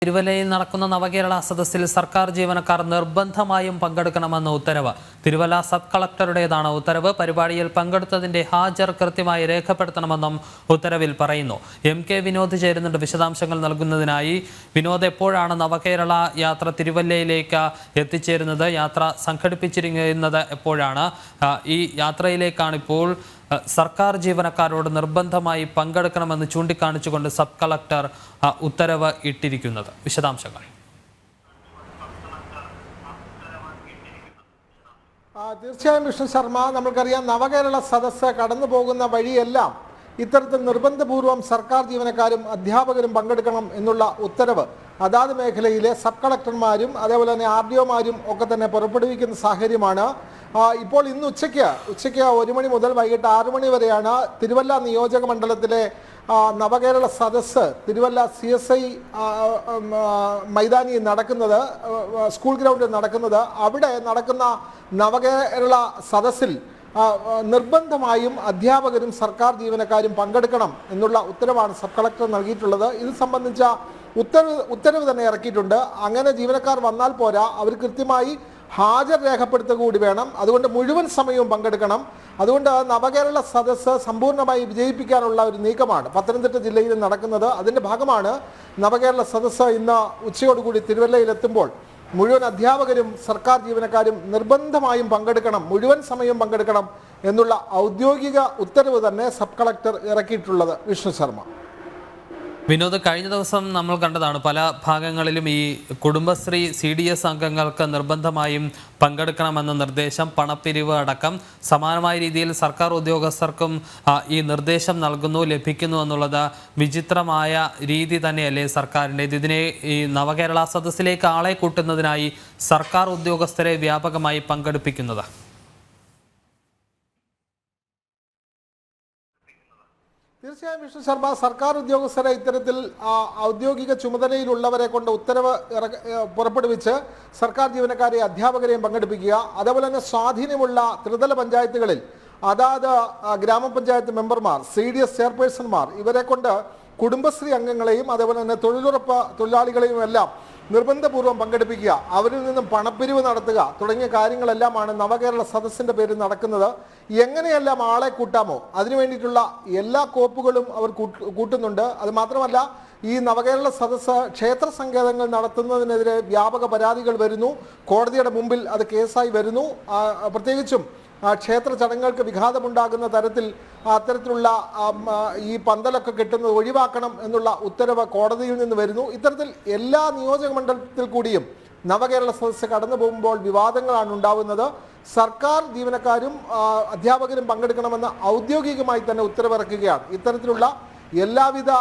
തിരുവല്ലയിൽ നടക്കുന്ന നവകേരള സദസ്സിൽ സർക്കാർ ജീവനക്കാർ നിർബന്ധമായും പങ്കെടുക്കണമെന്ന ഉത്തരവ്. തിരുവല്ല സബ് കളക്ടറുടേതാണ് ഉത്തരവ്. പരിപാടിയിൽ പങ്കെടുത്തതിന്റെ ഹാജർ കൃത്യമായി രേഖപ്പെടുത്തണമെന്നും ഉത്തരവിൽ പറയുന്നു. MK വിനോദ് ചേരുന്നുണ്ട് വിശദാംശങ്ങൾ നൽകുന്നതിനായി. വിനോദ്, എപ്പോഴാണ് നവകേരള യാത്ര തിരുവല്ലയിലേക്ക് എത്തിച്ചേരുന്നത്? യാത്ര സംഘടിപ്പിച്ചിരിക്കുന്നത് എപ്പോഴാണ്? ഈ യാത്രയിലേക്കാണിപ്പോൾ സർക്കാർ ജീവനക്കാരോട് നിർബന്ധമായി പങ്കെടുക്കണമെന്ന് ചൂണ്ടിക്കാണിച്ചുകൊണ്ട് സബ് കളക്ടർ ഉത്തരവ് ഇട്ടിരിക്കുന്നത്. വിശദാംശങ്ങൾ. തീർച്ചയായും വിഷ്ണു ശർമ്മ, നമ്മൾക്കറിയാം നവകേരള സദസ്സ് കടന്നു പോകുന്ന വഴിയെല്ലാം ഇത്തരത്തിൽ നിർബന്ധപൂർവ്വം സർക്കാർ ജീവനക്കാരും അധ്യാപകരും പങ്കെടുക്കണം എന്നുള്ള ഉത്തരവ് അതാത് മേഖലയിലെ സബ് കളക്ടർമാരും അതേപോലെ തന്നെ RDOമാരും ഒക്കെ തന്നെ പുറപ്പെടുവിക്കുന്ന സാഹചര്യമാണ്. ഇപ്പോൾ ഇന്ന് ഉച്ചയ്ക്ക് 1 മണി മുതൽ വൈകിട്ട് 6 മണി വരെയാണ് തിരുവല്ല നിയോജക മണ്ഡലത്തിലെ നവകേരള സദസ്സ് തിരുവല്ല CSI മൈതാനിയിൽ നടക്കുന്നത്, സ്കൂൾ ഗ്രൗണ്ടിൽ നടക്കുന്നത്. അവിടെ നടക്കുന്ന നവകേരള സദസ്സിൽ നിർബന്ധമായും അധ്യാപകരും സർക്കാർ ജീവനക്കാരും പങ്കെടുക്കണം എന്നുള്ള ഉത്തരവാണ് സബ് കളക്ടർ നൽകിയിട്ടുള്ളത്. ഇത് സംബന്ധിച്ച ഉത്തരവ് തന്നെ ഇറക്കിയിട്ടുണ്ട്. അങ്ങനെ ജീവനക്കാർ വന്നാൽ പോരാ, അവർ കൃത്യമായി ഹാജർ രേഖപ്പെടുത്തുക കൂടി വേണം. അതുകൊണ്ട് മുഴുവൻ സമയവും പങ്കെടുക്കണം. അതുകൊണ്ട് നവകേരള സദസ്സ് സമ്പൂർണ്ണമായി വിജയിപ്പിക്കാനുള്ള ഒരു നീക്കമാണ് പത്തനംതിട്ട ജില്ലയിൽ നടക്കുന്നത്. അതിൻ്റെ ഭാഗമാണ് നവകേരള സദസ്സ് ഇന്ന് ഉച്ചയോടുകൂടി തിരുവല്ലയിലെത്തുമ്പോൾ മുഴുവൻ അധ്യാപകരും സർക്കാർ ജീവനക്കാരും നിർബന്ധമായും പങ്കെടുക്കണം, മുഴുവൻ സമയം പങ്കെടുക്കണം എന്നുള്ള ഔദ്യോഗിക ഉത്തരവ് തന്നെ സബ് കളക്ടർ ഇറക്കിയിട്ടുള്ളത്. വിഷ്ണു ശർമ്മ. വിനോദ്, കഴിഞ്ഞ ദിവസം നമ്മൾ കണ്ടതാണ് പല ഭാഗങ്ങളിലും ഈ കുടുംബശ്രീ CDS അംഗങ്ങൾക്ക് നിർബന്ധമായും പങ്കെടുക്കണമെന്ന നിർദ്ദേശം, പണപ്പിരിവ് അടക്കം സമാനമായ രീതിയിൽ സർക്കാർ ഉദ്യോഗസ്ഥർക്കും ഈ നിർദ്ദേശം ലഭിക്കുന്നു എന്നുള്ളത് വിചിത്രമായ രീതി തന്നെയല്ലേ സർക്കാരിൻ്റെ? ഇതിനെ ഈ നവകേരള സദസ്സിലേക്ക് ആളെ കൂട്ടുന്നതിനായി സർക്കാർ ഉദ്യോഗസ്ഥരെ വ്യാപകമായി പങ്കെടുപ്പിക്കുന്നത്. തീർച്ചയായും വിഷ്ണു ശർമ്മ, സർക്കാർ ഉദ്യോഗസ്ഥരെ ഇത്തരത്തിൽ ഔദ്യോഗിക ചുമതലയിലുള്ളവരെ കൊണ്ട് ഉത്തരവ് പുറപ്പെടുവിച്ച് സർക്കാർ ജീവനക്കാരെ അധ്യാപകരെയും പങ്കെടുപ്പിക്കുക. അതേപോലെ തന്നെ സ്വാധീനമുള്ള ത്രിതല പഞ്ചായത്തുകളിൽ അതാത് ഗ്രാമപഞ്ചായത്ത് മെമ്പർമാർ, CDS ചെയർപേഴ്സൺമാർ ഇവരെ കൊണ്ട് കുടുംബശ്രീ അംഗങ്ങളെയും അതേപോലെ തന്നെ തൊഴിലുറപ്പ് തൊഴിലാളികളെയും എല്ലാം നിർബന്ധപൂർവ്വം പങ്കെടുപ്പിക്കുക, അവരിൽ നിന്നും പണപ്പിരിവ് നടത്തുക തുടങ്ങിയ കാര്യങ്ങളെല്ലാമാണ് നവകേരള സദസ്സിൻ്റെ പേരിൽ നടക്കുന്നത്. എങ്ങനെയെല്ലാം ആളെ കൂട്ടാമോ അതിനു വേണ്ടിയിട്ടുള്ള എല്ലാ കോപ്പുകളും അവർ കൂട്ടുന്നുണ്ട്. അത് മാത്രമല്ല, ഈ നവകേരള സദസ്സ് ക്ഷേത്ര സങ്കേതങ്ങൾ നടത്തുന്നതിനെതിരെ വ്യാപക പരാതികൾ വരുന്നു. കോടതിയുടെ മുമ്പിൽ അത് കേസായി വരുന്നു. പ്രത്യേകിച്ചും ക്ഷേത്ര ചടങ്ങുകൾക്ക് വിഘാതമുണ്ടാകുന്ന തരത്തിൽ അത്തരത്തിലുള്ള ഈ പന്തലൊക്കെ കെട്ടുന്നത് ഒഴിവാക്കണം എന്നുള്ള ഉത്തരവ് കോടതിയിൽ നിന്ന് വരുന്നു. ഇത്തരത്തിൽ എല്ലാ നിയോജക മണ്ഡലത്തിൽ കൂടിയും നവകേരള സദസ്സ് കടന്നു പോകുമ്പോൾ വിവാദങ്ങളാണ് ഉണ്ടാവുന്നത്. സർക്കാർ ജീവനക്കാരും അധ്യാപകരും പങ്കെടുക്കണമെന്ന് ഔദ്യോഗികമായി തന്നെ ഉത്തരവിറക്കുകയാണ്. ഇത്തരത്തിലുള്ള എല്ലാവിധ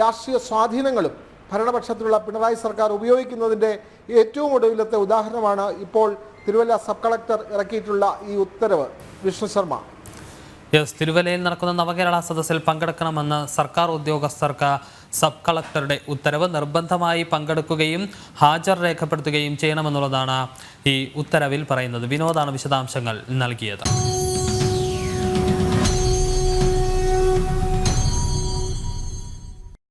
രാഷ്ട്രീയ സ്വാധീനങ്ങളും ഭരണപക്ഷത്തിലുള്ള പിണറായി സർക്കാർ ഉപയോഗിക്കുന്നതിൻ്റെ ഏറ്റവും ഒടുവിലത്തെ ഉദാഹരണമാണ് ഇപ്പോൾ തിരുവല്ല സബ് കളക്ടർ ഇറക്കിയിട്ടുള്ള ഈ ഉത്തരവ്. വിഷ്ണു ശർമ്മ. തിരുവല്ലയിൽ നടക്കുന്ന നവകേരള സദസ്സിൽ പങ്കെടുക്കണമെന്ന് സർക്കാർ ഉദ്യോഗസ്ഥർക്ക് സബ് കളക്ടറുടെ ഉത്തരവ്. നിർബന്ധമായി പങ്കെടുക്കുകയും ഹാജർ രേഖപ്പെടുത്തുകയും ചെയ്യണമെന്നുള്ളതാണ് ഈ ഉത്തരവിൽ പറയുന്നത്. വിനോദാണ് വിശദാംശങ്ങൾ നൽകിയത്.